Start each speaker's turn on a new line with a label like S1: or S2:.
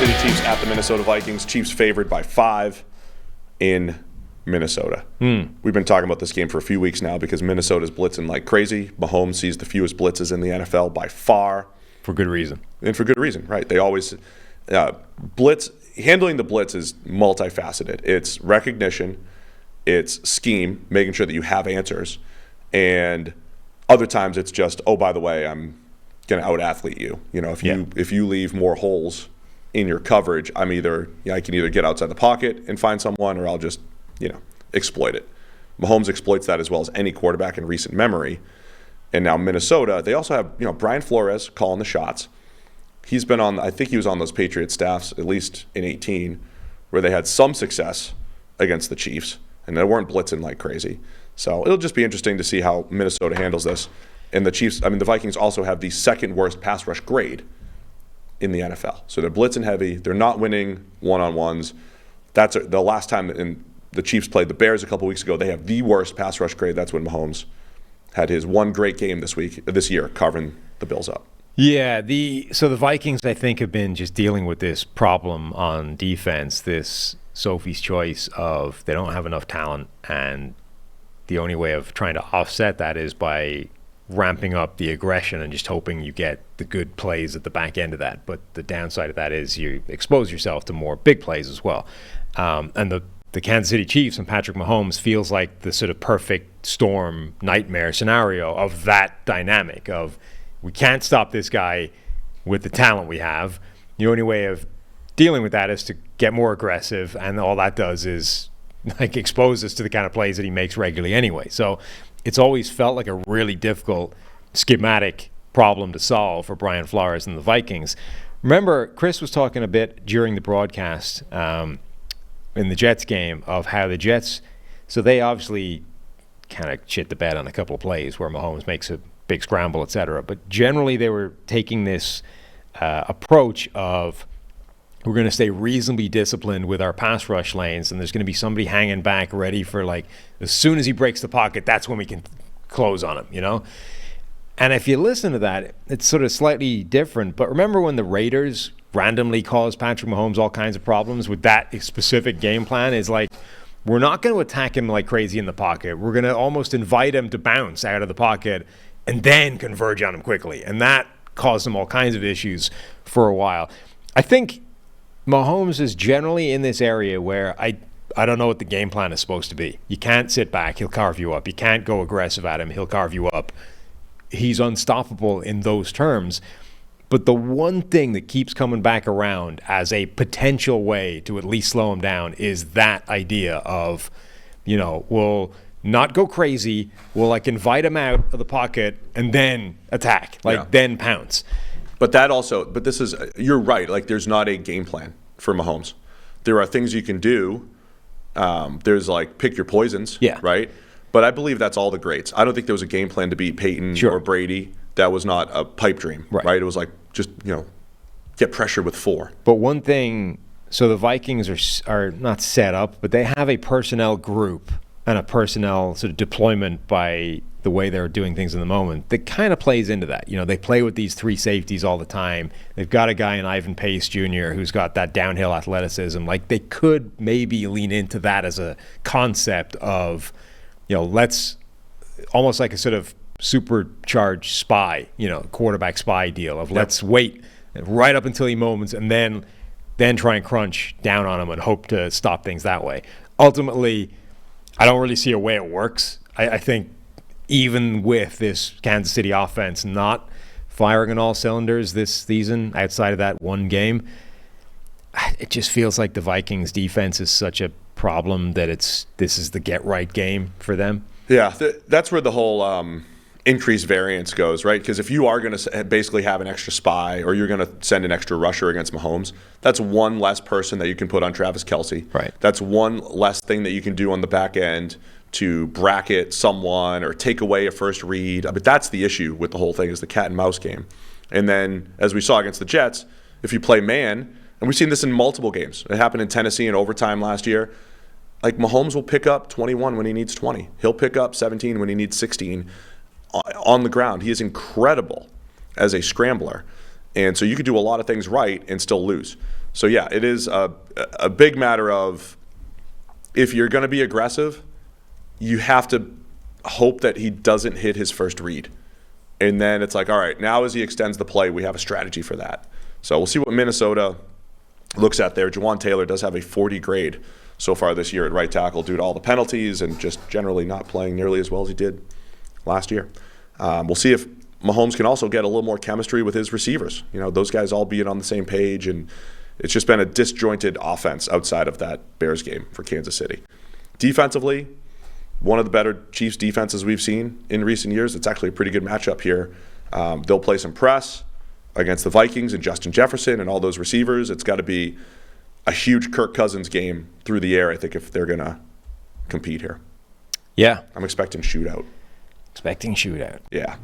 S1: City Chiefs at the Minnesota Vikings. Chiefs favored by 5 in Minnesota. We've been talking about this game for a few weeks now because Minnesota's blitzing like crazy. Mahomes sees the fewest blitzes in the NFL by far.
S2: For good reason.
S1: And for good reason, right? They always handling the blitz is multifaceted. It's recognition, it's scheme, making sure that you have answers, and other times it's just, oh, by the way, I'm going to out-athlete you. You know, if you leave more holes in your coverage, I can either get outside the pocket and find someone, or I'll just, exploit it. Mahomes exploits that as well as any quarterback in recent memory. And now Minnesota, they also have, Brian Flores calling the shots. He's been on, I think he was on those Patriots staffs, at least in 2018, where they had some success against the Chiefs, and they weren't blitzing like crazy. So it'll just be interesting to see how Minnesota handles this. And the Vikings also have the second worst pass rush grade in the NFL. So they're blitzing heavy. They're not winning one-on-ones. That's the last time the Chiefs played the Bears a couple weeks ago. They have the worst pass rush grade. That's when Mahomes had his one great game this year, carving the Bills up.
S2: Yeah, so the Vikings, I think, have been just dealing with this problem on defense, this Sophie's choice of they don't have enough talent, and the only way of trying to offset that is by ramping up the aggression and just hoping you get the good plays at the back end of that. But the downside of that is you expose yourself to more big plays as well. And the Kansas City Chiefs and Patrick Mahomes feels like the sort of perfect storm nightmare scenario of that dynamic of we can't stop this guy with the talent we have. The only way of dealing with that is to get more aggressive, and all that does is expose us to the kind of plays that he makes regularly anyway. So it's always felt like a really difficult schematic problem to solve for Brian Flores and the Vikings. Remember, Chris was talking a bit during the broadcast in the Jets game of how the Jets, so they obviously kind of shit the bed on a couple of plays where Mahomes makes a big scramble, etc. But generally they were taking this approach of we're going to stay reasonably disciplined with our pass rush lanes, and there's going to be somebody hanging back ready for as soon as he breaks the pocket, that's when we can close on him, And if you listen to that, it's sort of slightly different. But remember when the Raiders randomly caused Patrick Mahomes all kinds of problems with that specific game plan? Is we're not going to attack him like crazy in the pocket. We're going to almost invite him to bounce out of the pocket and then converge on him quickly. And that caused him all kinds of issues for a while. I think Mahomes is generally in this area where I don't know what the game plan is supposed to be. You can't sit back. He'll carve you up. You can't go aggressive at him. He'll carve you up. He's unstoppable in those terms. But the one thing that keeps coming back around as a potential way to at least slow him down is that idea of, we'll not go crazy. We'll invite him out of the pocket and then attack, then pounce.
S1: But you're right. There's not a game plan for Mahomes. There are things you can do. There's pick your poisons, right? But I believe that's all the greats. I don't think there was a game plan to beat Peyton or Brady. That was not a pipe dream, right? It was just, get pressure with 4.
S2: But one thing, so the Vikings are not set up, but they have a personnel group and a personnel sort of deployment by the way they're doing things in the moment that kind of plays into that. They play with these 3 safeties all the time. They've got a guy in Ivan Pace Jr. who's got that downhill athleticism. They could maybe lean into that as a concept of, let's almost like a sort of supercharged spy, quarterback spy deal of let's wait right up until he moments and then try and crunch down on him and hope to stop things that way. Ultimately, I don't really see a way it works. I think even with this Kansas City offense not firing on all cylinders this season outside of that one game, it just feels like the Vikings defense is such a problem that this is the get-right game for them.
S1: Yeah, that's where the whole increased variance goes, right? Because if you are going to basically have an extra spy or you're going to send an extra rusher against Mahomes, that's one less person that you can put on Travis Kelce.
S2: Right.
S1: That's one less thing that you can do on the back end to bracket someone or take away a first read. But that's the issue with the whole thing is the cat and mouse game. And then, as we saw against the Jets, if you play man, and we've seen this in multiple games. It happened in Tennessee in overtime last year. Mahomes will pick up 21 when he needs 20. He'll pick up 17 when he needs 16 on the ground. He is incredible as a scrambler. And so you could do a lot of things right and still lose. So, yeah, it is a big matter of if you're going to be aggressive, you have to hope that he doesn't hit his first read. And then it's like, all right, now as he extends the play, we have a strategy for that. So we'll see what Minnesota looks at there. Jawan Taylor does have a 40 grade so far this year at right tackle due to all the penalties and just generally not playing nearly as well as he did last year. We'll see if Mahomes can also get a little more chemistry with his receivers. You know, those guys all being on the same page, and it's just been a disjointed offense outside of that Bears game for Kansas City. Defensively, one of the better Chiefs defenses we've seen in recent years. It's actually a pretty good matchup here. They'll play some press against the Vikings and Justin Jefferson and all those receivers. It's got to be a huge Kirk Cousins game through the air, I think, if they're going to compete here.
S2: Yeah.
S1: I'm expecting shootout.
S2: Expecting shootout.
S1: Yeah.